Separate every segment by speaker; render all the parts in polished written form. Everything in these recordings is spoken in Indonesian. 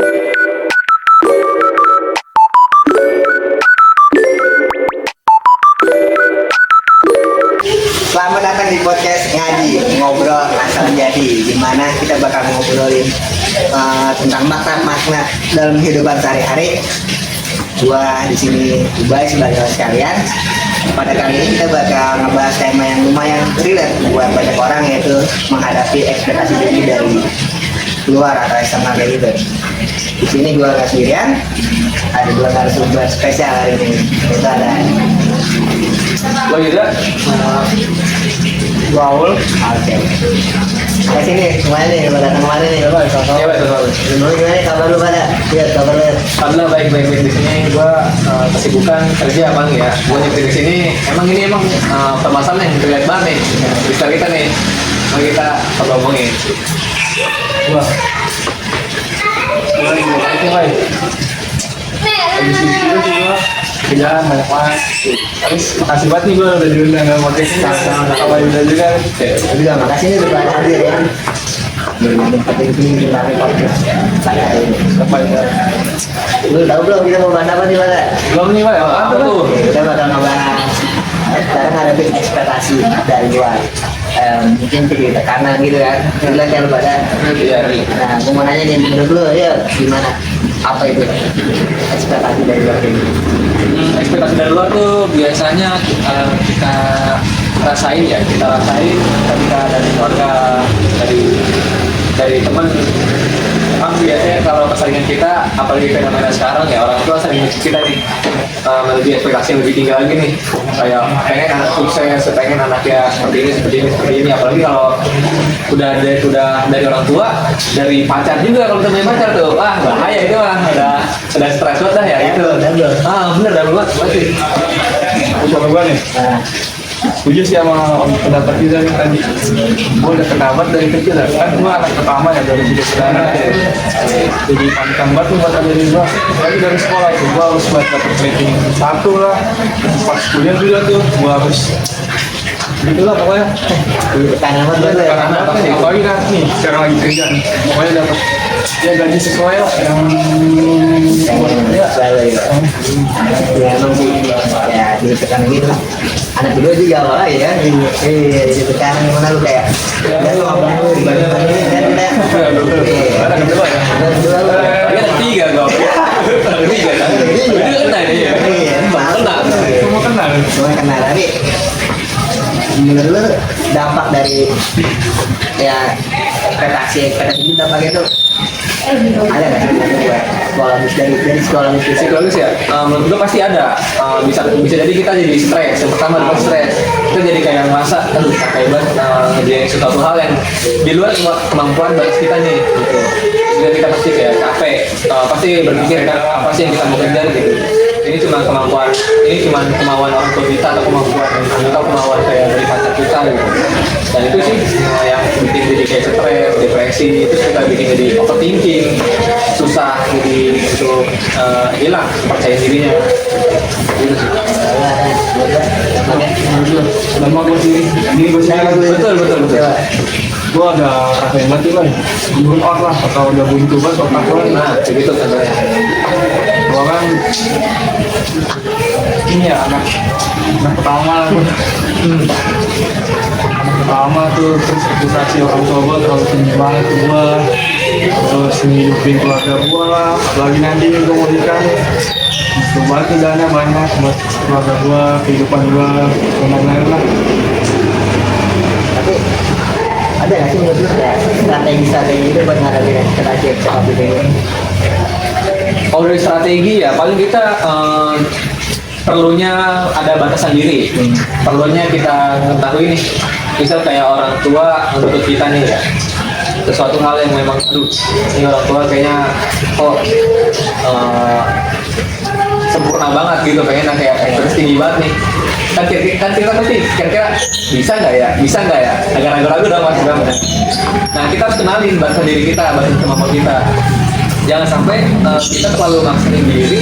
Speaker 1: Selamat datang di podcast Ngaji Ngobrol Asal Jadi, di mana kita bakal ngobrolin tentang makna dalam kehidupan sehari-hari. Gua di sini Ubay sebagai host kalian. Pada kali ini kita bakal ngebahas tema yang lumayan relate buat banyak orang, yaitu menghadapi ekspektasi tinggi dari luar atau eksternal kayak gitu. Di sini gua nggak sendirian, ada dua narasumber spesial hari ini. Itu ada
Speaker 2: Gua juga Gaul.
Speaker 1: Oke. Ke sini, kemana nih? Datang kemana nih? Bapak,
Speaker 2: Iya, betul.
Speaker 1: Lu gimana nih kabar lu pada? Iya, kabar lu.
Speaker 2: Alhamdulillah baik di sini. Gua kesibukan kerja bang ya. Gua nyampe di sini. Ini emang permasalahan yang terlihat banget nih. Bisa kita nih. Mari kita ngomongin. Wah. Baik. Lagi sibuk juga. Kerjaan banyak banget. Terus makasih banget nih gue udah diundang sama podcast ini. Sama Yuda juga.
Speaker 1: Jadi terima kasih nih udah hadir ya. Penting tentang podcast saya ini. Lu tahu belum kita mau bahas apa nih Pak?
Speaker 2: Belum nih Pak, apa tuh?
Speaker 1: Kita bakal ngebahas sekarang ngadepin ekspektasi dari luar. Mungkin jadi tekanan gitu kan. Kita lihat pada. Nah, gue mau nanya nih menurut lu ya gimana? Apa itu ekspektasi dari luar ini?
Speaker 2: Ekspektasi dari luar tuh biasanya kita rasain ketika dari keluarga, dari teman. Memang biasanya kalau persaingan kita, apalagi fenomena sekarang ya, orang tua sering kita nih menuju ekspektasi yang lebih tinggi lagi nih, kayak pengen anak sukses, pengen anaknya seperti ini. Apalagi kalau udah dari orang tua, dari pacar juga, kalau kita punya pacar tuh, bahaya itu mah, udah stres banget dah ya itu. Bener dah banget sih.
Speaker 3: Sama gue nih, setuju sih sama pendapat kita nih tadi. Gue udah kenal dari kecil kan gue anak pertama ya dari tiga saudara. Jadi panikan banget tuh buat dari gue. Lagi dari sekolah itu gue harus buat dapet rating 1 lah. Pas kuliah juga tuh gue harus gitulah pokoknya.
Speaker 1: Tekanan banget ya.
Speaker 3: Karena apalagi kan nih sekarang lagi kerja nih, pokoknya dapet ya gaji sesuai lah yang
Speaker 1: ya emang sih ya ditekan gitu. Anak kedua juga apa ya? Iya ditekan gimana lu kayak dan lu ngomong lu dibandingkan ini kan udah
Speaker 2: Ada kedua ya? Ada 3 kok. Ada 3 kan? Itu kena nih ya?
Speaker 1: Iya, semua kena tapi menurut lu dampak dari ya ekspektasi ini dampak itu ada nggak sih buat sekolah dari sekolah musik?
Speaker 2: Psikologis ya, menurut gue pasti ada. Bisa jadi kita jadi stres. Yang pertama adalah stres. Kita jadi kayak ngerasa, aduh capek banget ngerjain suatu hal yang di luar kemampuan batas kita nih. Gitu. Jadi kita pasti kayak capek. Pasti berpikir kan apa sih yang kita mau kejar gitu. Ini cuma kemauan orang tua kita atau kemauan kayak dari pacar kita gitu. Dan itu sih yang bikin jadi kayak stres, depresi, itu kita bikin jadi overthinking, susah jadi untuk hilang percaya dirinya. Gitu sih.
Speaker 3: nama gue sendiri, ini gue sendiri.
Speaker 2: Betul.
Speaker 3: Gue ada rasain banget lah, burn out lah atau udah buntu banget otak gue.
Speaker 2: Nah, begitu contohnya.
Speaker 3: Gue kan ini ya anak pertama tuh, terus ekspektasi orang tua gue terlalu tinggi banget ke gue, terus ngidupin keluarga gue lah, apalagi nanti gue mau nikah butuh banget nih dana banyak buat keluarga gue, kehidupan gue, dan lain-lain lah.
Speaker 1: Tapi ada nggak sih menurut lu kayak strategi itu buat ngadepin ekspektasi ini?
Speaker 2: Kalau dari strategi ya paling kita perlunya ada batasan diri. Perlunya kita mengetahui nih, misal kayak orang tua menuntut kita nih ya sesuatu hal yang memang ini orang tua kayaknya sempurna banget gitu, pengen kayak ekspektasi tinggi banget nih. Kan kita pasti kira-kira bisa nggak ya agak ragu-ragu dong mas Bram. Nah kita harus kenalin batasan diri kita, batasan kemampuan kita. Jangan sampai kita terlalu maksain diri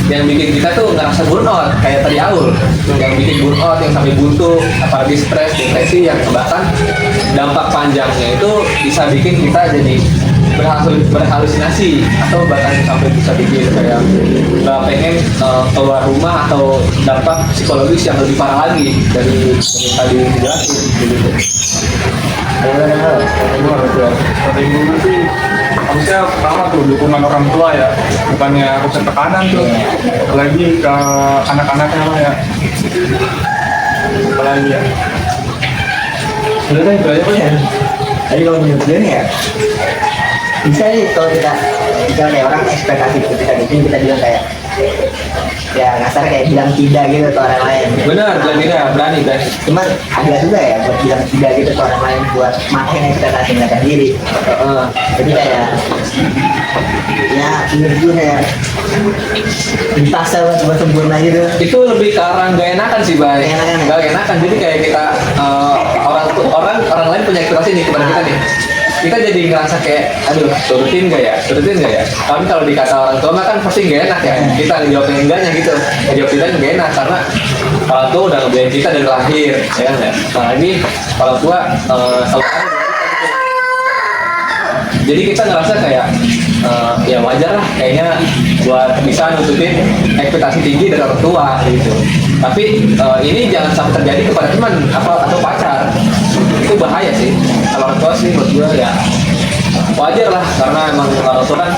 Speaker 2: yang bikin kita tuh ngerasa burnout kayak tadi Aul, yang bikin burnout yang sampai buntu, apalagi stres, depresi, yang bahkan dampak panjangnya itu bisa bikin kita jadi berhalusinasi atau bahkan sampai bisa bikin kayak nggak pengen keluar rumah atau dampak psikologis yang lebih parah lagi dari yang tadi dijelasin gitu.
Speaker 3: Strategi dulu sih harusnya pertama tuh dukungan orang tua ya, bukannya harusnya tekanan tuh, apalagi ke anak-anaknya lah ya, apalagi ya.
Speaker 1: Udah kan itu aja Pak ya. Jadi kalau menurut gue nih ya, bisa nih kalau kita kayak orang ekspektasi kita bikin, kita bilang kayak ya kasar kayak bilang tidak gitu ke orang lain.
Speaker 2: Benar, berani.
Speaker 1: Cuman agak juga ya buat bilang tidak gitu ke orang lain, buat makin ekspektasi mereka sendiri. Jadi kayak ya menurut gue kayak dipaksa buat sempurna gitu.
Speaker 2: Itu lebih ke arah gak enakan sih, Bay.
Speaker 1: Nggak enakan.
Speaker 2: Gak enakan. Jadi kayak kita orang lain punya ekspektasi nih kepada kita nih. Kita jadi ngerasa kayak, aduh, turutin gak ya? Tapi kalau dikata orang tua mah kan pasti gak enak ya. Kita ngejawabnya enggaknya gitu. Ngejawab kita gak enak karena orang tua udah ngebiayain kita dari lahir, ya kan ya. Nah ini orang tua selalu ada buat kita gitu. Jadi kita ngerasa kayak ya wajar lah kayaknya buat bisa nutupin ekspektasi tinggi dari orang tua gitu. Tapi ini jangan sampai terjadi kepada teman atau pacar. Itu bahaya sih. Kalau orang tua sih buat gue ya wajar lah, karena emang orang tua kan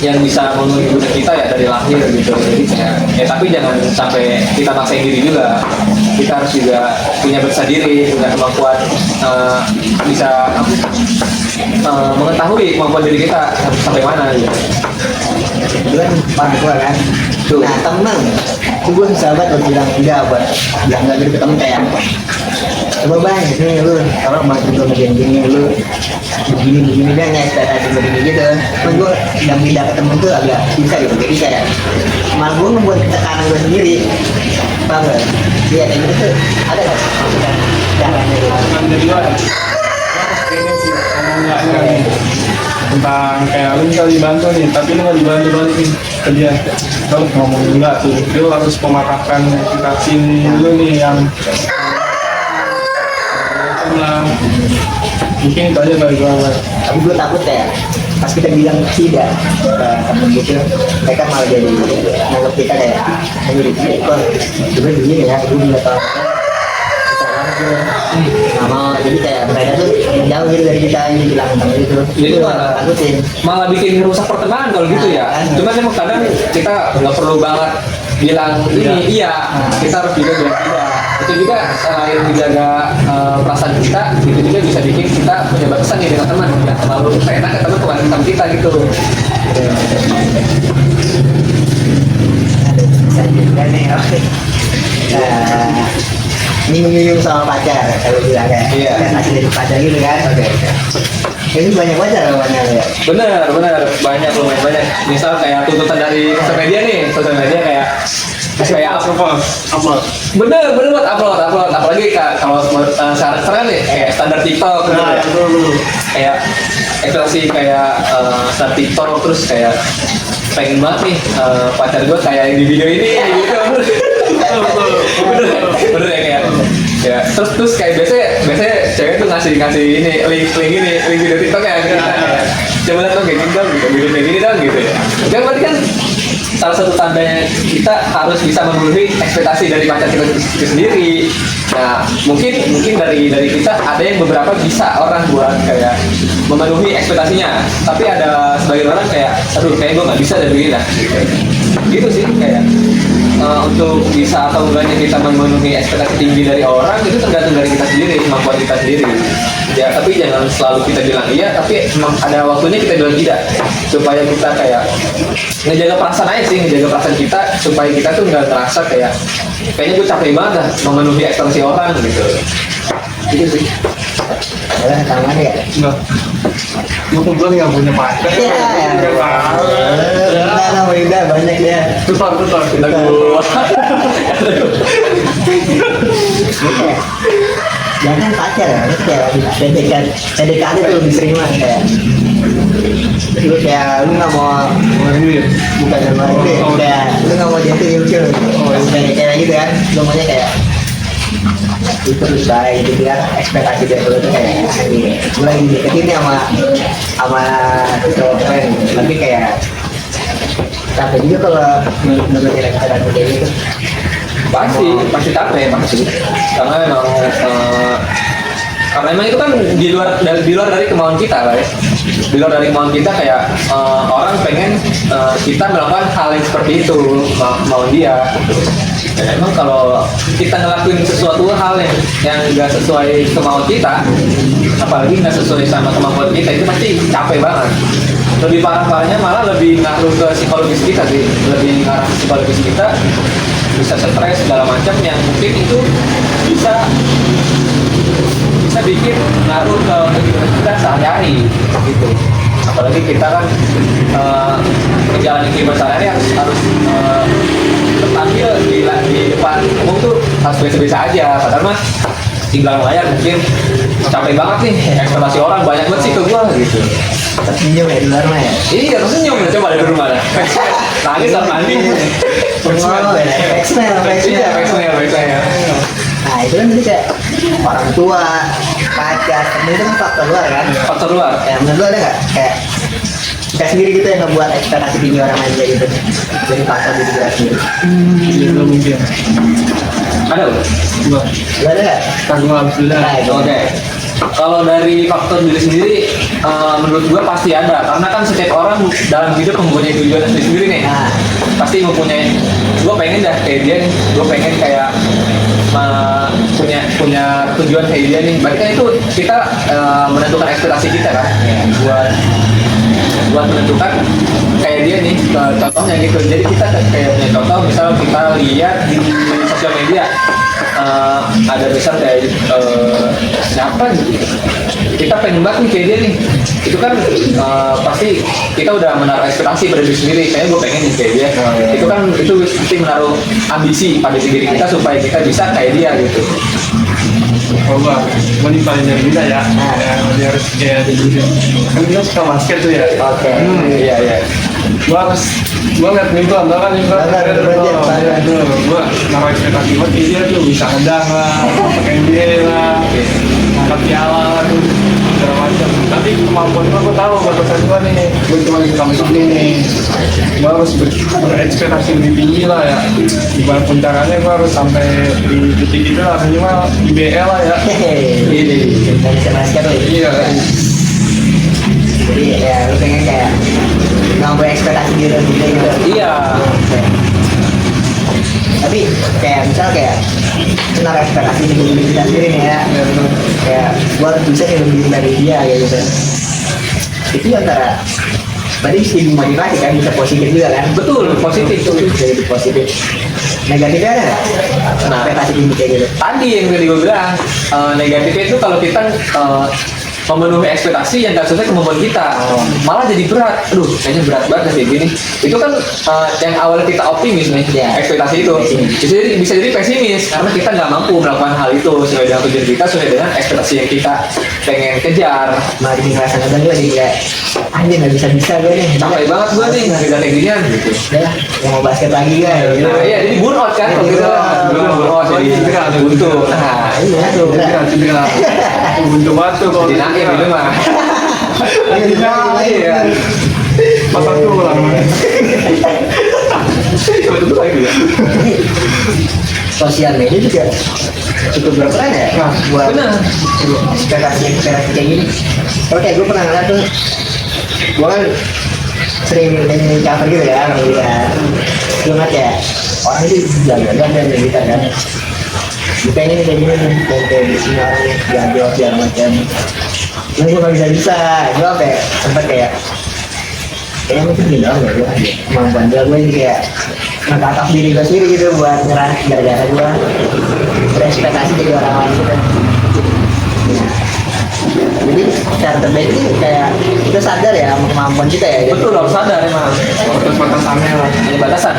Speaker 2: yang bisa memenuhi kita ya dari lahir gitu. Jadi ya tapi jangan sampai kita maksain diri juga. Kita harus juga punya besar diri, punya kemampuan bisa mengetahui kemampuan diri kita sampai mana gitu.
Speaker 1: Itu kan orang tua kan. Nah temen, gue susah banget buat bilang enggak, buat bilang enggak gitu ke temen kayak coba bang, ini lu kalau mau juga begini lu begini dan ya ekspektasi begini gitu. Cuman gue yang pindah ke temen tuh agak bisa gitu. Jadi kayak malah gue membuat tekanan gue sendiri. Paham gak? Iya kayak gitu tuh ada gak? Caranya gitu.
Speaker 3: Bukan dari luar. Ini sih ngomongnya nih tentang kayak lu misal dibantu nih, tapi lu nggak dibantu balikin ke dia. Lu ngomong enggak tuh, lu harus mematahkan ekspektasi lu nih yang lah. Mungkin itu aja bagi gue.
Speaker 1: Tapi gue takut ya pas kita bilang tidak ke temen gitu, mereka malah jadi nganggep kita kayak ini kok gue begini ya, gue juga tau nggak mau, jadi kayak mereka tuh jauh gitu dari kita, ini bilang temen gitu.
Speaker 2: Jadi
Speaker 1: Itu takutin.
Speaker 2: malah bikin rusak pertemanan kalau gitu ya. Cuman emang kadang kita nggak perlu banget bilang ini iya, kita harus juga bilang tidak. Itu juga selain menjaga perasaan kita, itu juga bisa bikin kita punya batasan nih dengan teman. Nggak terlalu enak ke teman kita gitu.
Speaker 1: Bisa juga nih, oke. Nyinggung sama pacar, kalau bilang kayak
Speaker 2: Iya.
Speaker 1: kan masih dari pacar gitu kan. Oke. Ini banyak pacar namanya ya.
Speaker 2: Bener, lumayan banyak. Misal kayak tuntutan dari sosial media nih, kayak
Speaker 3: apa?
Speaker 2: bener buat upload. Apalagi kalau sekarang nih kayak standar TikTok gitu ya. Kayak ekspektasi kayak standar TikTok, terus kayak pengen banget nih pacar gue kayak di video ini gitu. Bener ya kayak ya terus kayak biasanya cewek tuh ngasih ini link video TikTok ya gitu. Coba lihat dong kayak gini dong gitu, video kayak gini dong gitu ya. Kan berarti kan salah satu tandanya kita harus bisa memenuhi ekspektasi dari pacar kita itu sendiri. Nah mungkin dari kita ada yang beberapa bisa orang buat kayak memenuhi ekspektasinya, tapi ada sebagian orang kayak aduh kayak gue nggak bisa dari begini lah gitu sih. Kayak untuk bisa atau enggaknya kita memenuhi ekspektasi tinggi dari orang itu tergantung dari kita sendiri, kemampuan kita sendiri ya. Tapi jangan selalu kita bilang iya, tapi memang ada waktunya kita bilang tidak, supaya kita kayak ngejaga perasaan aja sih, ngejaga perasaan kita supaya kita tuh nggak ngerasa kayaknya gue capek banget dah memenuhi ekspektasi orang gitu. Itu sih.
Speaker 1: Ada tangan ya.
Speaker 3: Enggak. Gue kebetulan nggak punya pacar.
Speaker 1: Nah, udah banyak ya.
Speaker 3: Tutor.
Speaker 2: Kita gua.
Speaker 1: Jangan pacar ya, itu kayak PDKT tuh lebih sering lah kayak. Lu kayak lu nggak mau
Speaker 3: Ini
Speaker 1: bukan sama itu, kayak lu nggak mau jatuh ilmu, kayak gitu kan, lu maunya kayak itu terus baik gitu kan, ekspektasi dari lu tuh kayak ini gue lagi deketin nih sama cowok keren, tapi kayak capek juga kalau menurut ekspektasi kayak gitu.
Speaker 2: pasti capek pasti, karena memang karena emang itu kan di luar dari kemauan kita lah ya, di luar dari kemauan kita kayak orang pengen kita melakukan hal yang seperti itu, mau dia gitu. Dan emang kalau kita ngelakuin sesuatu hal yang nggak sesuai kemauan kita, apalagi nggak sesuai sama kemampuan kita, itu pasti capek banget. Lebih parahnya malah lebih ngaruh ke psikologis kita sih, lebih ngaruh ke psikologis kita, bisa stres segala macam yang mungkin itu bisa bikin ngaruh ke kehidupan kita sehari-hari gitu. Apalagi kita kan menjalani kehidupan sehari-hari harus tampil di depan umum tuh harus biasa-biasa aja, padahal mah tinggal layar mungkin capek banget nih, ekspektasi orang banyak banget sih ke gua gitu.
Speaker 1: Tersenyum ya di luar mah ya.
Speaker 2: Iya, tersenyum ya, coba dari rumah dah. Nangis sama mandi.
Speaker 1: Oh, ya, X-Mail.
Speaker 2: Iya, X-Mail.
Speaker 1: Nah itu kan jadi kayak orang tua, pacar, temen itu kan faktor luar kan.
Speaker 2: Faktor luar.
Speaker 1: Ya menurut lu ada nggak kayak kita sendiri gitu yang ngebuat ekspektasi tinggi orang lain kayak gitu, jadi faktor diri kita sendiri.
Speaker 3: Iya, belum mungkin.
Speaker 2: Ada loh.
Speaker 3: Gua,
Speaker 1: Lu ada nggak?
Speaker 3: kagum alhamdulillah.
Speaker 1: Nah itu.
Speaker 2: Oke. Kalau dari faktor diri sendiri, menurut gue pasti ada. Karena kan setiap orang dalam hidup mempunyai tujuan sendiri nih.
Speaker 1: Nah,
Speaker 2: Pasti mempunyai. Gue pengen dah kayak dia nih. Gue pengen kayak punya tujuan kayak dia nih. Berarti kan itu kita menentukan ekspektasi kita kan. Buat menentukan kayak dia nih. Contohnya gitu. Jadi kita kayak punya contoh. Misal kita lihat di sosial media. Ada misal kayak siapa gitu, kita pengen banget nih kayak dia nih, itu kan pasti kita udah menaruh ekspektasi pada diri sendiri, kayaknya gue pengen nih kayak dia. Itu kan itu pasti menaruh ambisi pada diri kita supaya kita bisa kayak dia gitu.
Speaker 3: Oh, gua nih paling dari kita ya. Dia harus kayak gitu. Kan dia suka basket tuh ya.
Speaker 1: oke.
Speaker 2: Iya.
Speaker 3: Gua ngeliat Nimble, tau kan Nimble? Gua naruh ekspektasi buat dia tuh bisa ngedang lah, pakai NBA lah, angkat piala lah tuh, segala macam. Tapi kemampuan gua tahu batasan gua nih, gua cuma bisa masuk nih. Gua harus berekspektasi lebih tinggi lah ya. Gimana pun caranya gua harus sampai di titik itu lah, minimal IBL lah ya.
Speaker 1: Hehehe, Indonesia basket loh.
Speaker 3: Iya.
Speaker 1: Jadi ya lu pengen kayak nambah ekspektasi diri lu gitu.
Speaker 2: Iya.
Speaker 1: Oke. Tapi kayak misal kayak menaruh ekspektasi di diri kita sendiri nih ya. Kayak gua harus bisa nih lebih dari dia kayak gitu. Itu antara berarti segi motivasi kan, bisa positif juga kan.
Speaker 2: Betul, positif tuh.
Speaker 1: Jadi positif. Negatifnya ada nggak?
Speaker 2: Nah.
Speaker 1: Ekspektasi tinggi kayak gitu.
Speaker 2: Tadi yang tadi gue bilang, negatifnya itu kalau kita memenuhi ekspektasi yang gak sesuai kemampuan kita, malah jadi berat. Aduh, kayaknya berat banget kayak gini. Itu kan yang awalnya kita optimis nih,
Speaker 1: Ya.
Speaker 2: ekspektasi itu bisa jadi pesimis karena kita nggak mampu melakukan hal itu sesuai dengan tujuan kita, sesuai dengan ekspektasi yang kita pengen kejar.
Speaker 1: Malah jadi ngerasa ngedan gue jadi kayak anjir nggak bisa gue nih.
Speaker 2: Capek banget gue nih ngerjain kayak ginian gitu.
Speaker 1: Udah, yang mau basket lagi kan. Gitu.
Speaker 2: Nah, iya, jadi burnout kan kalau kita burnout jadi buntu. Nah,
Speaker 1: Iya tuh.
Speaker 3: Cedera. Buntu banget tuh kalau
Speaker 2: jadi naik gitu mah.
Speaker 1: Iya.
Speaker 3: Pasang tuh lah.
Speaker 2: Itu lagi ya.
Speaker 1: Sosial media juga cukup berperan ya.
Speaker 3: Nah,
Speaker 1: buat
Speaker 2: benar.
Speaker 1: ekspektasi kayak gini. Kalau kayak gue pernah ngeliat tuh, gue kan sering nyanyi cover gitu kan, gitu kan. Gue ngeliat ya orang itu jalan-jalan dan gitu kan. Gue pengen kayak gini nih, kayak di sini orangnya jalan segala macam. Gue nggak bisa. Gue apa ya, sempet kayak kayaknya mungkin gini doang ya gue aja kemampuan gue ini kayak ngetatak diri gue sendiri gitu buat nyerah gara-gara gue berekspektasi jadi orang lain gitu. Jadi cara terbaik itu kayak kita sadar ya sama kemampuan kita ya. Jadi,
Speaker 2: Betul, harus sadar emang.
Speaker 3: Batas-batasannya lah.
Speaker 2: Ada batasan.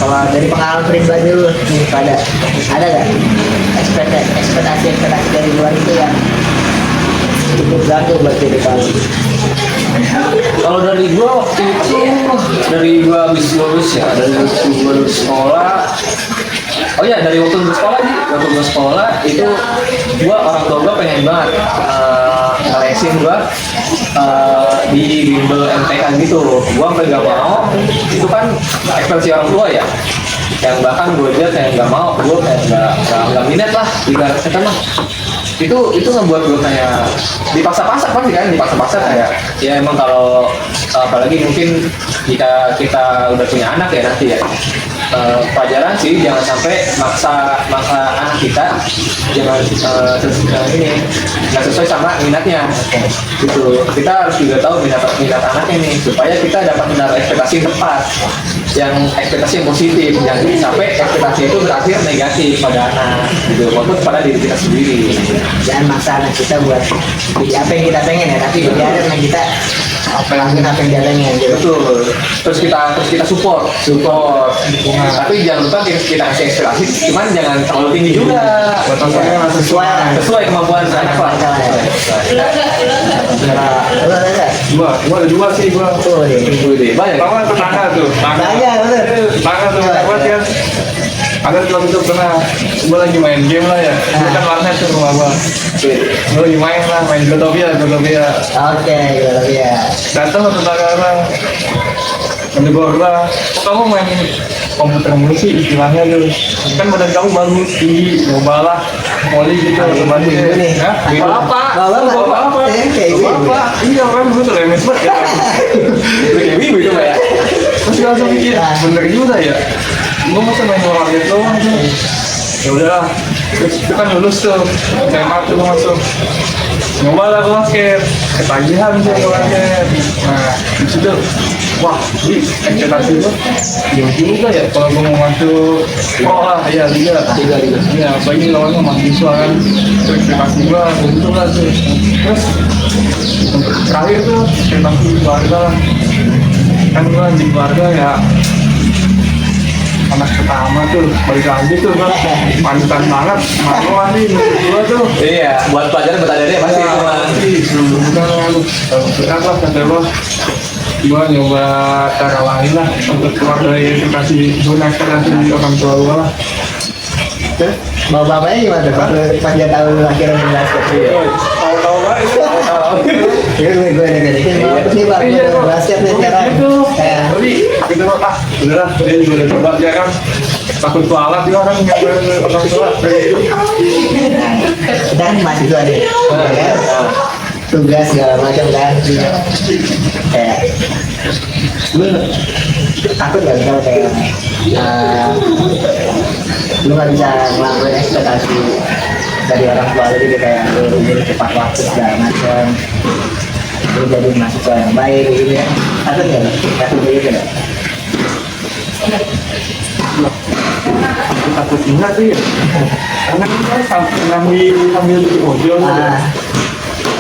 Speaker 1: kalau dari pengalaman pribadi lu nih pada ada gak ekspektasi dari luar itu yang cukup gagal buat diri kamu?
Speaker 2: Kalau dari gua waktu itu, dari gua habis lulus ya, dari gua lulus sekolah, Oh iya, dari waktu gue sekolah nih, waktu gue sekolah itu orang tua gue pengen banget ngelesin gue di bimbel MTK gitu. Gue sampai gak mau, itu kan ekspektasi orang tua ya. Yang bahkan gue aja kayak gak mau, gue kayak gak minat lah di kata mah. Itu ngebuat gue kayak dipaksa-paksa pasti kan, dipaksa-paksa kayak ya emang kalau apalagi mungkin jika kita udah punya anak ya nanti ya, pelajaran sih jangan sampai maksa anak kita jangan ini nggak sesuai sama minatnya gitu. Kita harus juga tahu minat anaknya nih supaya kita dapat menaruh ekspektasi yang tepat, yang ekspektasi yang positif, jangan sampai ekspektasi itu berakhir negatif pada anak gitu maupun pada diri kita sendiri.
Speaker 1: Jangan maksa anak kita buat jadi apa yang kita pengen ya, tapi dia ada yang kita lakukan apa yang dia pengen gitu.
Speaker 2: Betul. Terus kita support. Tapi jangan lupa kita kasih ekspektasi, cuman jangan terlalu tinggi juga.
Speaker 3: Batasnya
Speaker 2: Sesuai kemampuan anak lah.
Speaker 3: gua ada dua sih gua.
Speaker 1: Tuh deh.
Speaker 2: Banyak.
Speaker 3: Tahu kan tetangga tuh,
Speaker 1: Banyak bener.
Speaker 3: tetangga tuh banyak banget kan. Ada waktu itu pernah gua lagi main game lah ya, gua kan warnet tuh rumah gua. Gua lagi main Gotopia.
Speaker 1: Oke, gitu ya.
Speaker 3: Datang ke tetangga orang, menegur gua, kok kamu main komputer mulu sih istilahnya tuh, kan badan kamu bagus tinggi, nyobalah volley gitu, bagus
Speaker 1: nih.
Speaker 3: Hah?
Speaker 1: Bapak. Kayak gue.
Speaker 3: Iya kan gue tuh remes banget ya.
Speaker 2: Kayak wibu itu Pak ya.
Speaker 3: Terus gue langsung mikir, bener juga ya. Gue masa main warnet doang tuh. Ya udahlah, terus itu kan lulus tuh, SMA tuh gue masuk. Nyoba lah gue basket, ketagihan sih gue basket. Nah, di situ, wah, ini ekspektasi gue, juga ya kalau gue mau masuk sekolah, ya liga. Ya, apalagi lawannya mahasiswa kan, itu ekspektasi gue, betul lah tuh. Terus, untuk terakhir tuh, ekspektasi keluarga lah. Kan gue di keluarga ya, anak pertama tuh, balik lagi tuh gue panutan banget, malu nih menurut gue tuh.
Speaker 2: Iya, buat pelajaran bertanya pasti itu Mas.
Speaker 3: Bukan berat lah kata gue nyoba cara lain lah untuk keluar dari edukasi guna ekspektasi orang tua gue lah.
Speaker 1: Terus bapaknya gimana tuh? Pas dia tahu akhirnya main basket.
Speaker 3: Tahu-tahu banget itu.
Speaker 1: Gue negatifin bagus nih Pak, gue main basket nih sekarang. Kayak
Speaker 3: Tapi gitu lah, udah dia juga udah coba dia kan takut kualat juga kan nggak orang tua.
Speaker 1: kita kan mahasiswa deh, ya kan? Tugas segala macam kan. Kayak lu takut gak kalau kayak lu nggak bisa ngelakuin ekspektasi dari orang tua lu, jadi kayak lu cepat waktu segala macam, lu jadi mahasiswa yang baik gitu ya. Takut nggak? Takut gitu nggak?
Speaker 3: Takut ingat sih, karena kita sambil di ojol gitu.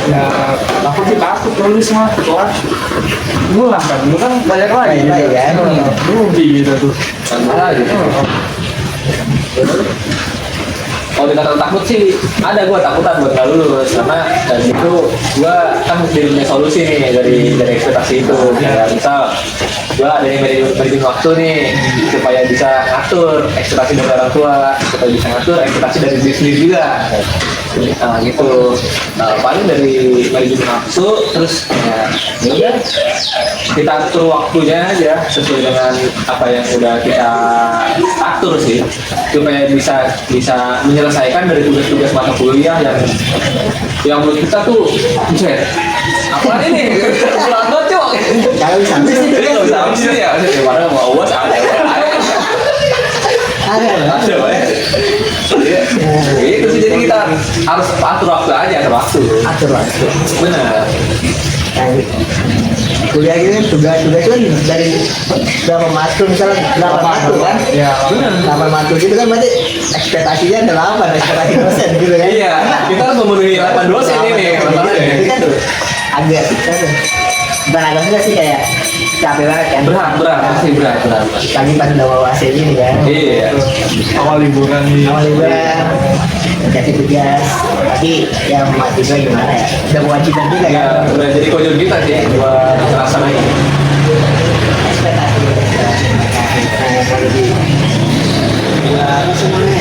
Speaker 3: Ya, aku sih takut nulis mah setelah dulu lah kan, dulu kan banyak lagi
Speaker 1: Banyak kan?
Speaker 3: dulu gitu tuh.
Speaker 2: Sama gitu. Kalau dikata takut sih, ada gue takutan buat nggak lulus karena dari itu gue kan jadi punya solusi nih dari ekspektasi itu. Ya, misal gue ada yang manajemen waktu nih supaya bisa ngatur ekspektasi dari orang tua, supaya bisa ngatur ekspektasi dari diri sendiri juga. Nah gitu, paling dari manajemen waktu, terus ya udah kita atur waktunya aja sesuai dengan apa yang udah kita atur sih, supaya bisa menyelesaikan dari tugas-tugas mata kuliah yang menurut kita tuh buset, apa ini lambat cok.
Speaker 1: Kalau bisa habis sih,
Speaker 2: Kalau bisa habis sih ya, padahal mau uas ada ya. Itu sih, jadi kita harus atur waktu aja,
Speaker 1: atur waktu.
Speaker 2: benar.
Speaker 1: Kayak kuliah gitu kan, tugas itu kan dari berapa matkul, misalnya 8 matkul kan?
Speaker 3: Ya,
Speaker 2: Benar.
Speaker 1: 8 matkul gitu kan, berarti ekspektasinya ada 8, ekspektasi dosen gitu kan?
Speaker 2: Iya, kita harus memenuhi 8 dosen ini masalahnya.
Speaker 1: Itu kan agak bukan agak enggak sih, kayak capek banget kan?
Speaker 2: Berat, pasti berat.
Speaker 1: Lagi pas udah bawa AC gini kan?
Speaker 2: Iya.
Speaker 3: awal liburan nih.
Speaker 1: Awal liburan kasih tugas, tapi ya mahasiswa gimana ya? Udah kewajiban juga
Speaker 2: Ya,
Speaker 1: kan?
Speaker 2: udah jadi konyol kita sih buat ngelaksanain.
Speaker 1: Ekspektasi. Nah, kalau di ya semuanya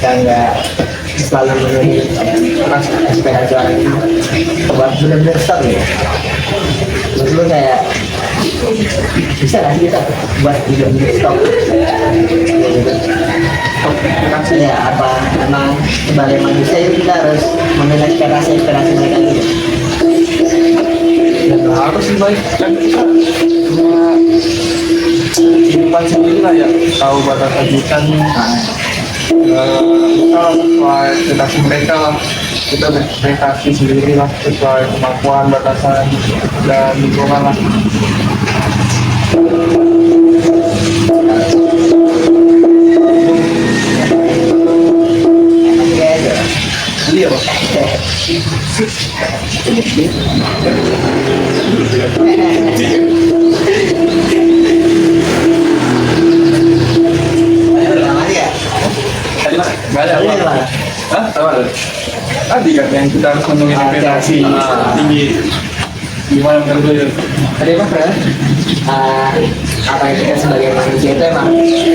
Speaker 1: kita nggak selalu memenuhi ekspektasi orang itu buat benar-benar stop ya. Menurut lu kayak bisa nggak sih kita buat benar-benar stop? Ya apa emang sebagai manusia itu kita harus memenuhi ekspektasi mereka gitu.
Speaker 3: Harus sih baik kan kita kehidupan sendiri lah ya, tahu batas kejutan kita sesuai ekspektasi mereka lah, kita berekspektasi sendiri lah sesuai kemampuan, batasan dan lingkungan lah. Iya Pak.
Speaker 2: Tadi mas,
Speaker 3: Nggak ada apa?
Speaker 2: hah? Tahu ada?
Speaker 3: Tadi kan yang kita harus memenuhi ekspektasi tinggi. Gimana menurut lu?
Speaker 1: Tadi apa Fred? Apa yang kita sebagai manusia itu emang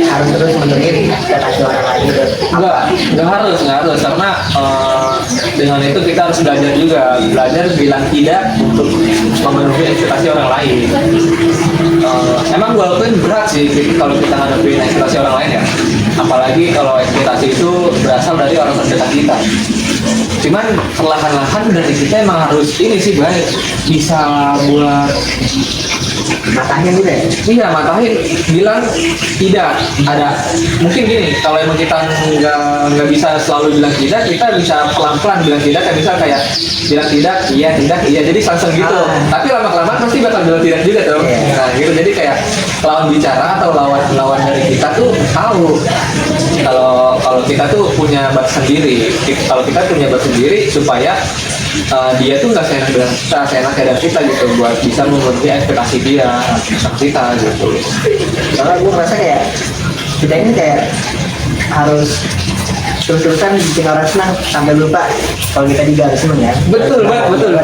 Speaker 1: harus terus memenuhi ekspektasi orang lain gitu.
Speaker 2: Nggak harus, karena dengan itu kita harus belajar bilang tidak untuk memenuhi ekspektasi orang lain. Emang walaupun berat sih kalau kita ngadepin ekspektasi orang lain ya, apalagi kalau ekspektasi itu berasal dari orang terdekat kita. Cuman perlahan-lahan dari kita emang harus ini sih baik bisa buat
Speaker 1: Matahin gitu ya.
Speaker 2: iya matahin bilang tidak ada. Mungkin gini, kalau emang kita nggak bisa selalu bilang tidak, kita bisa pelan-pelan bilang tidak, kayak misal kayak bilang tidak iya jadi langsung gitu. Tapi lama-kelamaan pasti bakal bilang tidak juga tuh. Nah gitu, jadi kayak lawan bicara atau lawan dari kita tuh tahu kalau kita tuh punya batas sendiri. Kalau kita punya batas sendiri supaya dia tuh nggak seenaknya dari kita gitu, buat bisa memenuhi ekspektasi dia sama kita gitu.
Speaker 1: Karena gue merasa kayak kita ini kayak harus terus-terusan bikin orang senang sampai lupa kalau kita juga harus senang ya.
Speaker 2: Betul
Speaker 1: betul.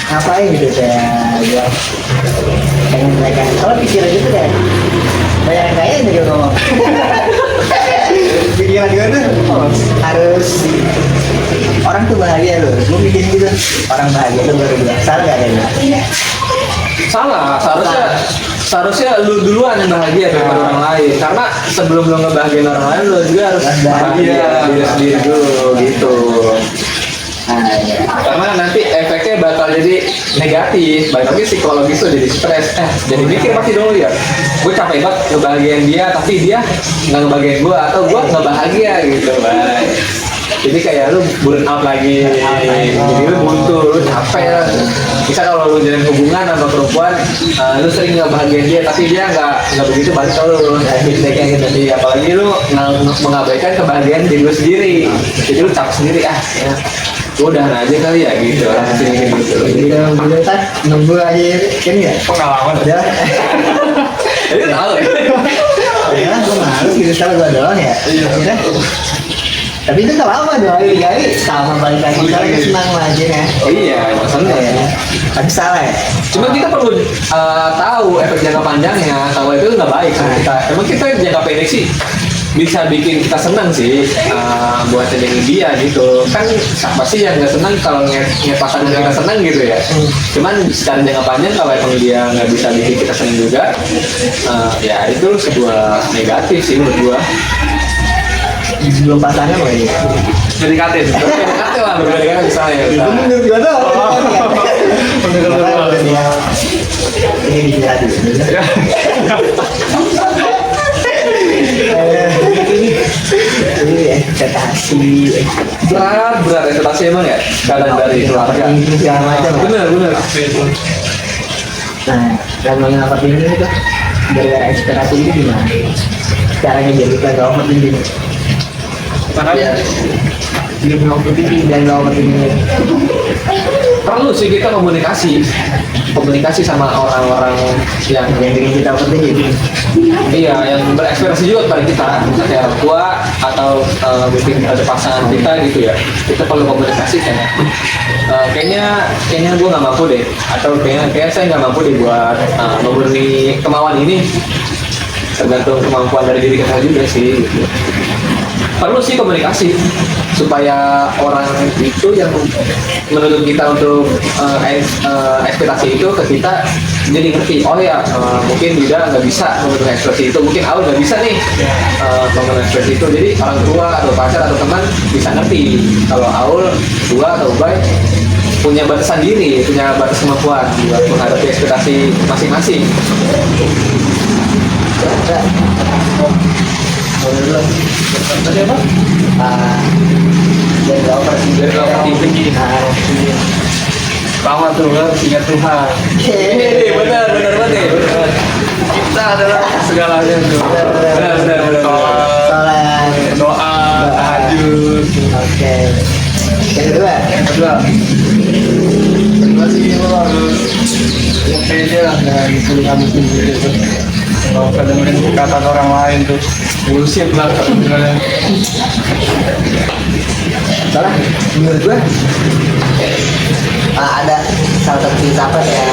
Speaker 1: Ngapain gitu kayak gue pengen mereka kalau pikiran gitu kayak banyak kayak gitu ngomong. Pikiran gue tuh harus orang tuh bahagia loh. Gue bikin gitu orang bahagia tuh baru bilang salah gak ada?
Speaker 2: Salah, seharusnya lu duluan yang bahagia daripada orang lain. Karena sebelum lu ngebahagiain orang lain, lu juga harus bahagia diri sendiri dulu gitu. Karena nanti efeknya bakal jadi negatif, balik lagi psikologis tuh jadi stres, jadi mikir pasti dong ya, gue capek banget ngebahagiain dia tapi dia nggak ngebahagiain gue, atau gue nggak bahagia gitu, baik. Jadi kayak lu burn out lagi, jadi lu buntu, lu capek lah. Bisa kalau lu jalan hubungan sama perempuan, lu sering nggak bahagiain dia tapi dia nggak begitu balik ke lu, feedbacknya gitu. Jadi apalagi lu mengabaikan kebahagiaan diri lu sendiri, jadi lu capek sendiri ya. Udah aja kali ya gitu, orang sini gitu.
Speaker 1: Jadi kan nunggu aja ini ya
Speaker 3: Pengalaman
Speaker 1: udah.
Speaker 2: Jadi tahu ya.
Speaker 1: Ya gue malu gitu salah gue doang ya. Iya. Tapi itu gak lama doang, jadi sama balik lagi karena senang aja ya.
Speaker 2: Iya, maksudnya ya.
Speaker 1: Tapi salah ya.
Speaker 2: Cuma kita perlu tahu efek jangka panjangnya. Kalau itu nggak baik sama kita. Emang kita jangka pendek sih bisa bikin kita senang sih, buat nyenengin dia gitu. Kan pasti yang nggak senang kalau ngeliat pasangan kita senang gitu ya. Cuman secara jangka panjang kalau emang dia nggak bisa bikin kita senang juga, ya itu sebuah negatif sih menurut gua.
Speaker 1: Sebelum pasangan loh ini.
Speaker 2: PDKT lah, PDKT misalnya.
Speaker 1: Itu menurut gue tuh. Ini dilihat dulu. Ini ekspektasi.
Speaker 2: Berat ekspektasi emang ya, kadang dari keluarga.
Speaker 1: Segala macam.
Speaker 2: Bener.
Speaker 1: Nah, dan mengapa ini itu gara-gara ekspektasi itu gimana? Caranya jadi kan gak overthinking.
Speaker 3: makanya
Speaker 1: Jadi gak overthinking dan gak overthinking.
Speaker 2: Perlu sih kita komunikasi sama orang-orang yang
Speaker 1: bikin kita overthinking.
Speaker 2: iya, yang berekspektasi juga kepada kita, misalnya kayak orang tua atau mungkin ada pasangan kita gitu ya. Kita perlu komunikasi kan. Kayaknya gue nggak mampu deh, atau kayaknya saya nggak mampu deh buat memenuhi kemauan ini. tergantung kemampuan dari diri kita juga sih. Perlu sih komunikasi supaya orang itu yang menuntut kita untuk ekspektasi itu ke kita jadi ngerti, oh ya mungkin Yuda nggak bisa memenuhi ekspresi itu, mungkin Aul nggak bisa nih memenuhi ekspresi itu, jadi orang tua atau pacar atau teman bisa ngerti kalau Aul, Dua atau Ubay punya batasan diri, punya batas kemampuan buat menghadapi ekspektasi masing-masing.
Speaker 3: Tadi apa?
Speaker 1: Jadi
Speaker 3: Dari overthinking. Pertama tuh harus ingat Tuhan.
Speaker 2: Benar banget.
Speaker 3: Kita adalah segalanya tuh.
Speaker 2: Benar.
Speaker 1: Sholat.
Speaker 3: Doa, tahajud.
Speaker 1: Oke. Yang kedua,
Speaker 3: Kedua sih lo harus pede lah dengan kamu sendiri tuh. Kalau usah dengerin perkataan orang lain tuh, bullshit lah sebenarnya.
Speaker 1: salah. Menurut gue ada salah satu filsafat yang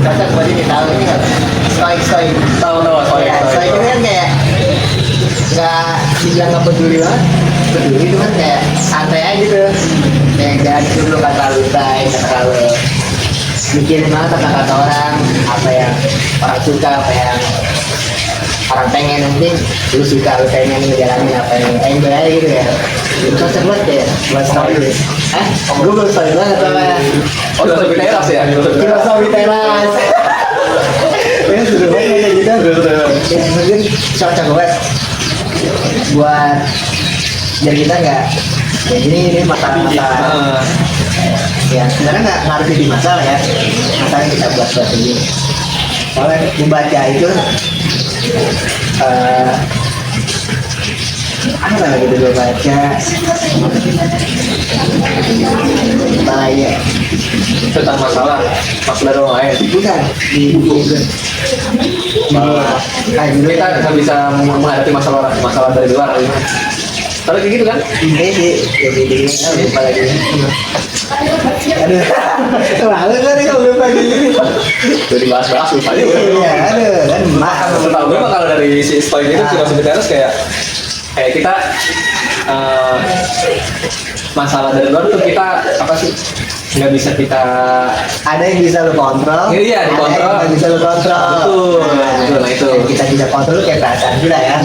Speaker 1: cocok buat ini tahu ini nggak? Stoik.
Speaker 2: Tahu
Speaker 1: Ya, stoik itu kan kayak nggak dibilang nggak peduli banget, peduli cuman kayak santai aja gitu. Kayak jangan dulu nggak terlalu baik, nggak terlalu mikirin banget kata-kata orang, apa yang orang suka, apa yang orang pengen, nanti lu suka, lu pengen ngejalanin apa yang enjoy aja gitu ya. Itu cocok banget ya buat story. Gue belum story banget sama
Speaker 2: Oh, udah lebih teras ya?
Speaker 1: filosofi teras. Ya sudah banget kayak gitu. Ya mungkin cocok banget buat biar kita nggak ya ini masalah ya sebenarnya nggak harus jadi masalah ya, masalah kita buat ini. Soalnya membaca itu apa lagi gitu gue baca bahaya
Speaker 2: Tentang masalah dari orang lain.
Speaker 1: bukan di buku itu
Speaker 2: Kita nggak bisa menghadapi masalah dari luar. Kalau kayak gitu kan?
Speaker 1: ini sih jadi lupa lagi. Aduh, terlalu kan kalau lupa gini.
Speaker 2: Udah dibahas-bahas lupa juga.
Speaker 1: Iya, aduh, kan maaf.
Speaker 2: Setahu gue mah kalau dari si stoik itu filosofi teras kayak kita masalah dari luar tuh kita apa sih nggak bisa kita
Speaker 1: Ada yang bisa lo kontrol.
Speaker 2: Iya, dikontrol.
Speaker 1: Ada yang nggak bisa lo kontrol.
Speaker 2: Betul, nah itu.
Speaker 1: Yang kita bisa kontrol kayak perasaan kita ya.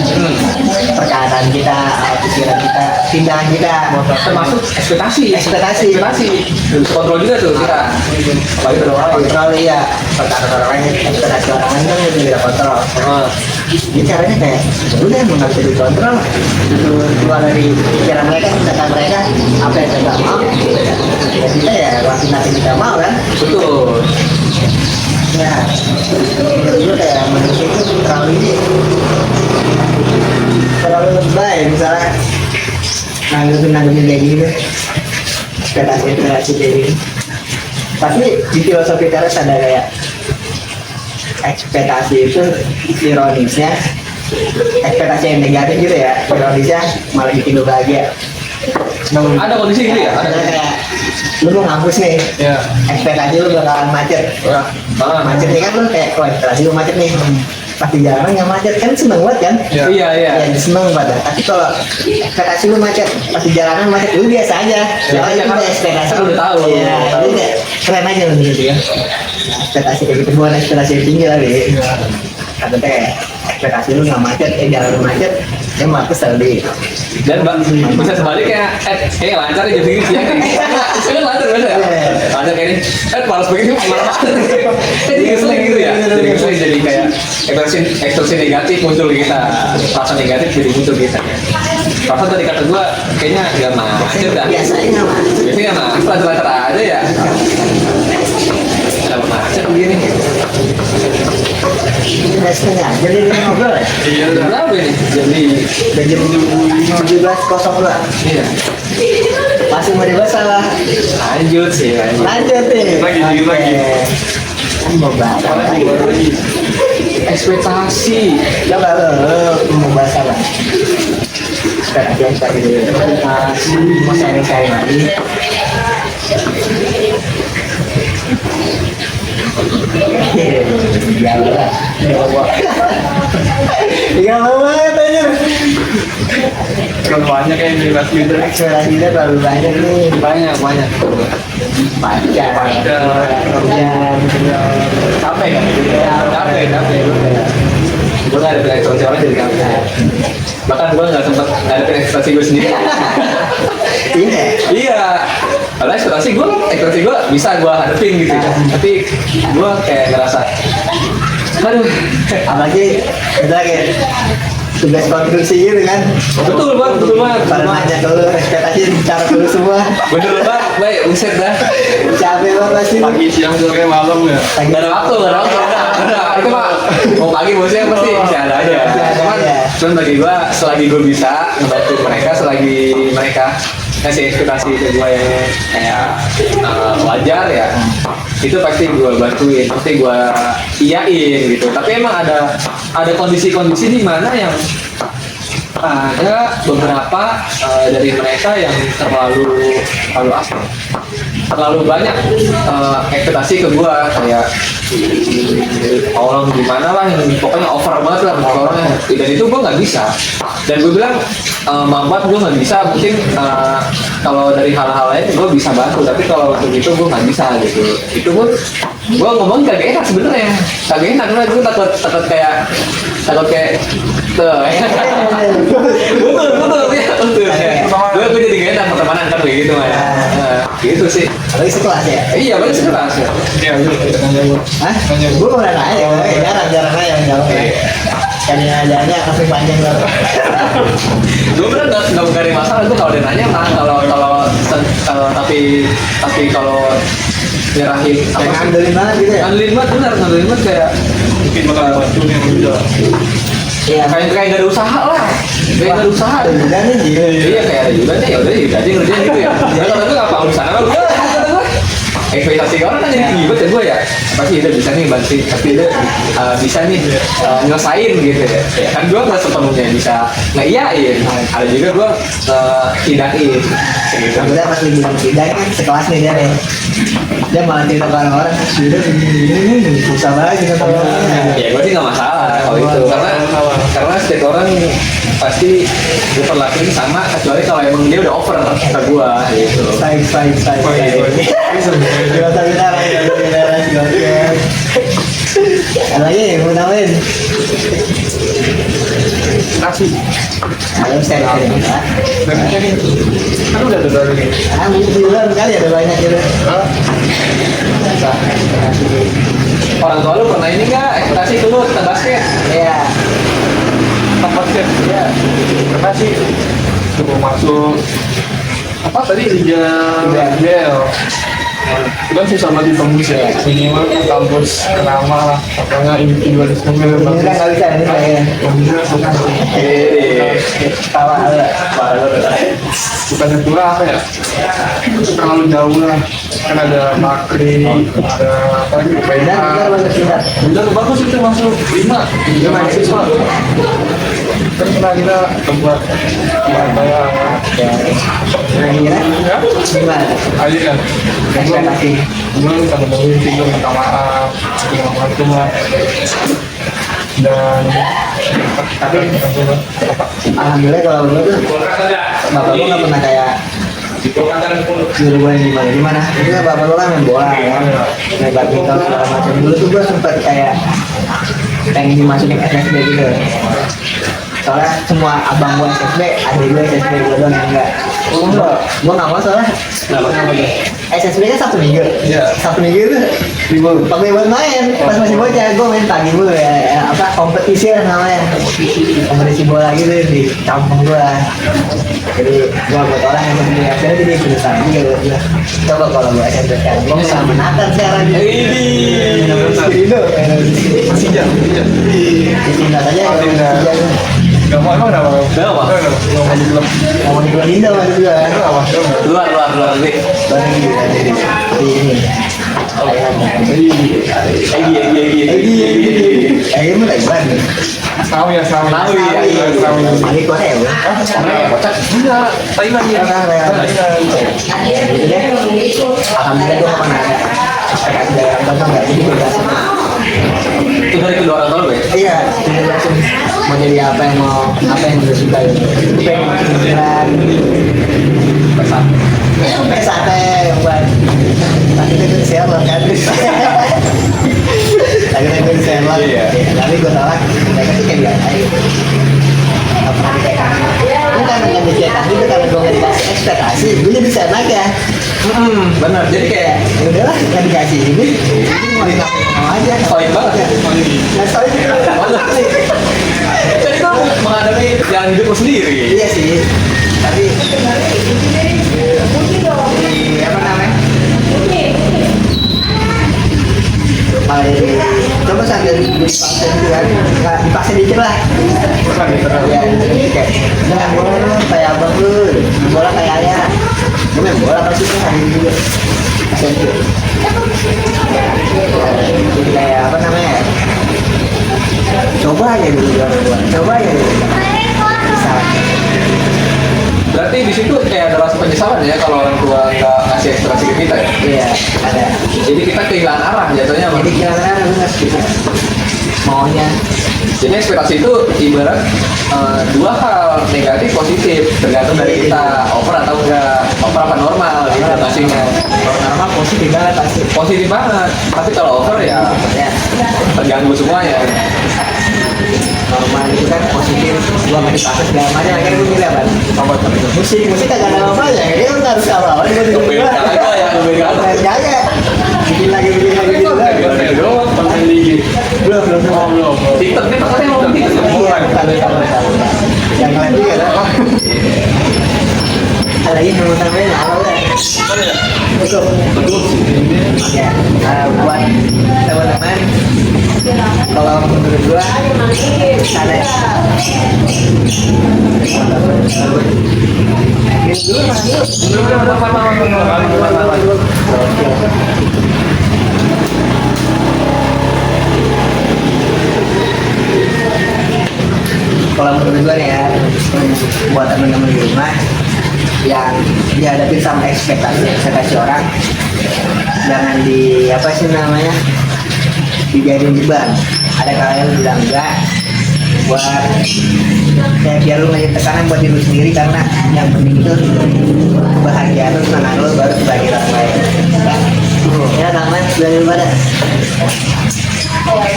Speaker 1: Perkataan kita, pikiran kita, tindakan kita.
Speaker 2: Termasuk ekspektasi kontrol juga tuh kita apalagi dari orang lain.
Speaker 1: Kontrol iya. Perkataan orang lain, ekspektasi orang lain kan kita bisa kontrol. Jadi caranya kayak udah nggak bisa dikontrol. Itu keluar dari pikiran mereka, tindakan mereka, apa yang kita mau. Ya kita ya lakuin apa yang kita mau kan.
Speaker 2: Betul.
Speaker 1: Ya, menurut gue kayak manusia itu terlalu lebay misalnya nanggepin kayak gini, ekspektasi kayak gini. Tapi di filosofi teras ada kayak ekspektasi itu ironisnya, ekspektasi yang negatif gitu ya, ironisnya malah bikin lu bahagia.
Speaker 2: Ada kondisi gitu ya?
Speaker 1: Ada kayak lu mau ngampus nih,
Speaker 3: Ya.
Speaker 1: ekspektasi lu bakalan macet. Macet nih kan lu kayak, wah ekspektasi lu macet nih. Pas di jalan nggak macet kan seneng banget kan?
Speaker 3: Ya.
Speaker 2: Iya.
Speaker 1: Ya seneng banget. Tapi kalau ekspektasi lu macet, pas di jalanan macet, lu biasa aja. Soalnya
Speaker 2: kan
Speaker 1: udah ekspektasi
Speaker 2: kan udah tahu.
Speaker 1: Iya, tapi kayak keren aja lu gitu ya. Ekspektasi kayak gitu, bukan ekspektasi yang tinggi lagi. Tapi kayak ekspektasi lu nggak macet, jalan lu macet, ya macet tadi.
Speaker 2: Dan bisa sebaliknya, kayak lancar aja jadi siang kan? Itu kan lancar biasa ya? Lancar kayak ini, malas begini malah jadi keselin gitu ya? Jadi keselin, jadi kayak ekspresi negatif muncul di kita, perasaan negatif jadi muncul di kita. Perasaan tadi kata gua kayaknya nggak macet dah.
Speaker 1: Biasanya nggak macet.
Speaker 2: Biasanya nggak macet, lancar-lancar aja ya. Kenapa macet begini?
Speaker 1: Ini udah setengah, jadi ini ngobrol ya?
Speaker 3: Iya udah.
Speaker 2: Berapa ini? Jadi,
Speaker 1: Udah jam 17.02.
Speaker 2: iya.
Speaker 1: Masih mau dibahas apa?
Speaker 2: Lanjut sih, lanjut.
Speaker 1: Lanjut nih.
Speaker 3: Lagi.
Speaker 1: Kan mau bahas apa lagi?
Speaker 2: Ekspektasi.
Speaker 1: Coba lo mau bahas apa? Ekspektasi dulu. Mau sharing lagi. Ya lah. Ya banget aja.
Speaker 3: Kalau banyak yang jelas gitu.
Speaker 1: Ekspektasinya terlalu banyak nih.
Speaker 2: banyak
Speaker 1: Panjang. Kerja.
Speaker 2: capek kan capek gue nggak ada ekspektasi orang jadi capek bahkan gue nggak sempet nggak ada ekspektasi gue sendiri
Speaker 1: Iya.
Speaker 2: iya karena ekspektasi gue bisa gue hadapin gitu tapi gue kayak ngerasa aduh
Speaker 1: Apalagi itu lagi tugas konstruksi gitu kan.
Speaker 2: betul banget
Speaker 1: Pada nanya dulu ekspektasi bicara dulu semua.
Speaker 2: bener banget baik buset dah
Speaker 1: Capek banget pasti.
Speaker 3: Pagi, siang, sore, malam ya.
Speaker 2: nggak ada waktu udah itu mah mau pagi mau siang pasti bisa ada aja cuman bagi gue selagi gue bisa ngebantu mereka selagi mereka kasih ekspektasi ke gue yang kayak wajar ya itu pasti gue bantuin pasti gue iyain gitu tapi emang ada kondisi-kondisi di mana yang ada beberapa dari mereka yang terlalu banyak ekspektasi ke gue kayak orang gimana lah yang pokoknya over banget lah orangnya dan itu gue nggak bisa dan gue bilang mampat gue nggak bisa mungkin kalau dari hal-hal lain gue bisa bantu tapi kalau untuk itu gue nggak bisa gitu itu gue ngomong kagak enak sebenarnya kagak enak karena gue takut kayak tuh betul gue jadi gak enak pertemanan kan kayak gitu ya gitu sih
Speaker 1: Lagi sekelas ya?
Speaker 2: iya balik sekelas ya
Speaker 3: Iya, kita nanya gue.
Speaker 1: Hah? Gue pernah nanya, jarang aja yang jawab. Kan nanya kasih panjang loh.
Speaker 2: gue bener nggak ada masalah gue kalau dia nanya mah kalau tapi kalau nyerahin
Speaker 1: Kayak ngandelin banget gitu ya?
Speaker 2: ngandelin banget kayak
Speaker 3: Mungkin bakal bantu yang bisa.
Speaker 1: Iya.
Speaker 2: kayak nggak ada usaha lah kayak nggak ada usaha
Speaker 1: Udah nih gitu.
Speaker 2: iya kayak ada juga nih ya udah aja ngerjain gitu ya nah kalau gue ngapa usaha lu ekspektasi orang kan jadi tinggi banget ya gue ya pasti dia bisa nih bantuin tapi dia bisa nih ngerasain gitu ya kan gue nggak sepenuhnya bisa ngeiyain ada juga gue tindakin gitu
Speaker 1: Sebenarnya pas lagi bilang tidak kan sekelas nih dia malah cerita ke orang sudah ini susah banget gitu
Speaker 2: ya gue sih nggak masalah kalau itu karena setiap orang pasti gue perlakuin sama kecuali kalau emang dia udah over ke gue gitu
Speaker 1: Baik. Ada lagi yang mau nambahin?
Speaker 3: Kasih.
Speaker 1: Kalau saya
Speaker 3: Kan udah ada dari.
Speaker 1: mungkin di luar kali ada banyak gitu.
Speaker 2: orang tua lu pernah ini nggak ekspektasi ke lu tentang basket
Speaker 1: Iya.
Speaker 3: Tempat ya.
Speaker 1: Iya.
Speaker 3: Karena sih sebelum masuk apa tadi Liga BL itu kan susah banget ditembus ya minimal kampus ternama lah apalagi individualisme
Speaker 1: Ini kan nggak bisa ini saya. Tawa
Speaker 3: bukan itu apa ya terlalu jauh lah kan ada Makri ada apa lagi
Speaker 1: Benar
Speaker 3: PH udah bagus itu masuk 5 mahasiswa kan pernah kita tempat bayar
Speaker 1: kira-kira
Speaker 3: ya
Speaker 1: gimana?
Speaker 3: aja kan
Speaker 1: Ekspektasi.
Speaker 3: kemudian kita menemuin tinggal minta maaf segala macam lah dan
Speaker 1: Tapi alhamdulillah kalau gue tuh bapak gue nggak pernah kayak nyuruh gue yang gimana itu kan bapak gue kan main bola ya main badminton segala macam dulu tuh gue sempet kayak pengen dimasukin SSB gitu soalnya semua abang gue SSB adik gue SSB gue doang yang enggak gue nggak mau soalnya SSB kan Sabtu Minggu
Speaker 3: Iya.
Speaker 1: Sabtu Minggu itu pakai buat main pas masih bocah gue main pagi mulu ya apa kompetisi lah namanya kompetisi bola gitu di kampung gue jadi gue buat orang yang masih punya SSB jadi kesulitan juga buat gue coba kalau gue SSB sekarang gue bisa menakar sekarang
Speaker 3: masih jam
Speaker 1: Tinggal saja
Speaker 3: nggak mau emang kenapa
Speaker 2: Kenapa?
Speaker 3: mau di klub
Speaker 1: mau di Pulau Indah masih juga
Speaker 3: kenapa
Speaker 2: luar lebih
Speaker 1: bareng di ini mah lagi bareng
Speaker 3: tahu ya tahu
Speaker 2: Tahu ya,
Speaker 3: tahu
Speaker 1: ini Korea ya
Speaker 2: kocak
Speaker 3: enggak Thailand ya Thailand
Speaker 1: gitu deh alhamdulillah gue pernah ada ekspektasi dari orang tua tuh nggak, jadi bebas.
Speaker 2: Itu dari kedua orang tua lo ya?
Speaker 1: Iya, jelasin mau jadi apa yang gue suka gitu. Pengen masuk beneran
Speaker 2: Pesan.
Speaker 1: kayak sate yang buat tapi itu gue selot kan. Tapi itu gue selot.
Speaker 2: Iya.
Speaker 1: Tapi gue salah, mereka tuh kayak biasa aja. Gak pernah dikaitkan. Bukan dengan dikaitkan itu karena gue gak dikasih ekspektasi, gue jadi senang ya.
Speaker 2: Benar. Jadi kayak
Speaker 1: Ya udahlah, gak dikasih ini mau dilakuin mau aja.
Speaker 2: solid banget ya.
Speaker 1: Nah, soalnya
Speaker 2: Jadi itu menghadapi jalan hidup lo sendiri.
Speaker 1: iya sih, tapi di apa namanya? Coba sambil dipaksa gitu kan, nggak dipaksa dikit lah. Ya, kayak nggak bola lu kayak abang lu, bola kayak ayah. Gue main bola pasti tuh hari ini juga. Jadi kayak apa namanya? Coba aja dulu, coba aja dulu. Bisa.
Speaker 2: Berarti di situ kayak ada rasa penyesalan ya kalau orang tua nggak ngasih ekspektasi ke kita ya.
Speaker 1: Iya, ada.
Speaker 2: Jadi kita kehilangan arah jatuhnya.
Speaker 1: Jadi kira-kira lu nggak gitu. Maunya.
Speaker 2: Jadi ekspektasi itu ibarat dua hal, negatif positif, tergantung dari kita over atau enggak, over apa normal gitu pastinya.
Speaker 1: Kalau normal positif banget pasti.
Speaker 2: Positif banget, tapi kalau over ya
Speaker 1: Ya,
Speaker 2: terganggu semuanya.
Speaker 1: normal itu kan positif. Gua nggak dipaksa segala macam. Akhirnya gue milih apa? Musik kagak ada apa-apanya. Dia kan harus awal. Dia udah
Speaker 2: Beda aja ya, beda aja.
Speaker 1: Jaga. Bikin lagi gitu kan.
Speaker 3: doang konten di
Speaker 1: Belum.
Speaker 2: TikTok ini makanya mau TikTok.
Speaker 1: Iya, yang lain juga kan. Lagi teman-teman awal kan. Betul. Ya, buat teman-teman kalau menurut gua ada kalau menurut gua nih ya, buat teman-teman di rumah yang dihadapi sama ekspektasi orang, jangan di apa sih namanya, dijadiin beban. Ada kalanya lu bilang enggak, buat kayak biar lu ngasih tekanan buat diri lu sendiri, karena yang penting itu bahagia lu, senang lu, baru kebahagiaan orang lain. Ya teman, dari lu pada.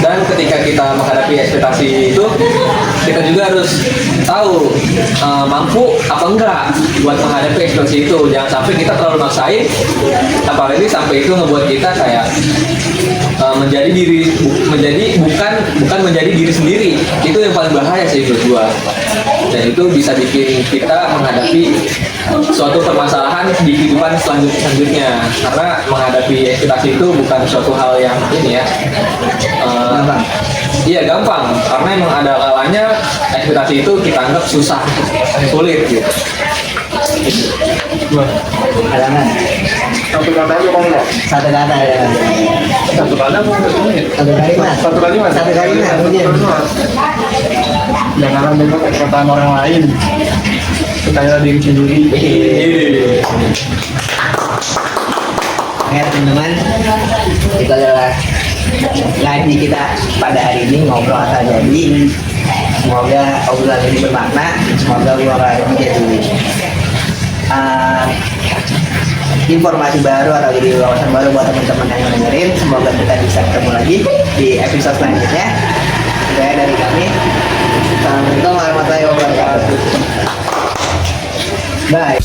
Speaker 2: Dan ketika kita menghadapi ekspektasi itu, kita juga harus tahu mampu apa enggak buat menghadapi ekspektasi itu. Jangan sampai kita terlalu maksain, apalagi sampai itu ngebuat kita kayak bukan menjadi diri sendiri. Itu yang paling bahaya sih menurut gua. Dan itu bisa bikin kita menghadapi suatu permasalahan di kehidupan selanjutnya. Karena menghadapi ekspektasi itu bukan suatu hal yang ini ya.
Speaker 1: Gampang.
Speaker 2: Iya gampang, karena emang ada kalanya ekspektasi itu kita anggap susah, sulit gitu.
Speaker 1: Ada nggak?
Speaker 3: satu kata aja ngomong nggak?
Speaker 1: Satu kata ya.
Speaker 3: Satu kata mau satu menit.
Speaker 1: Satu kalimat.
Speaker 3: Satu kalimat.
Speaker 1: Satu kalimat. Mungkin.
Speaker 3: Jangan ambil perkataan orang lain. Percaya diri sendiri.
Speaker 1: Oke teman-teman, itu adalah ngaji kita pada hari ini, ngobrol asal jadi. Semoga obrolan ini bermakna, semoga obrolan ini jadi informasi baru atau jadi wawasan baru buat teman-teman yang dengerin. Semoga kita bisa ketemu lagi di episode selanjutnya. Saya dari kami, assalamualaikum warahmatullahi wabarakatuh. Bye.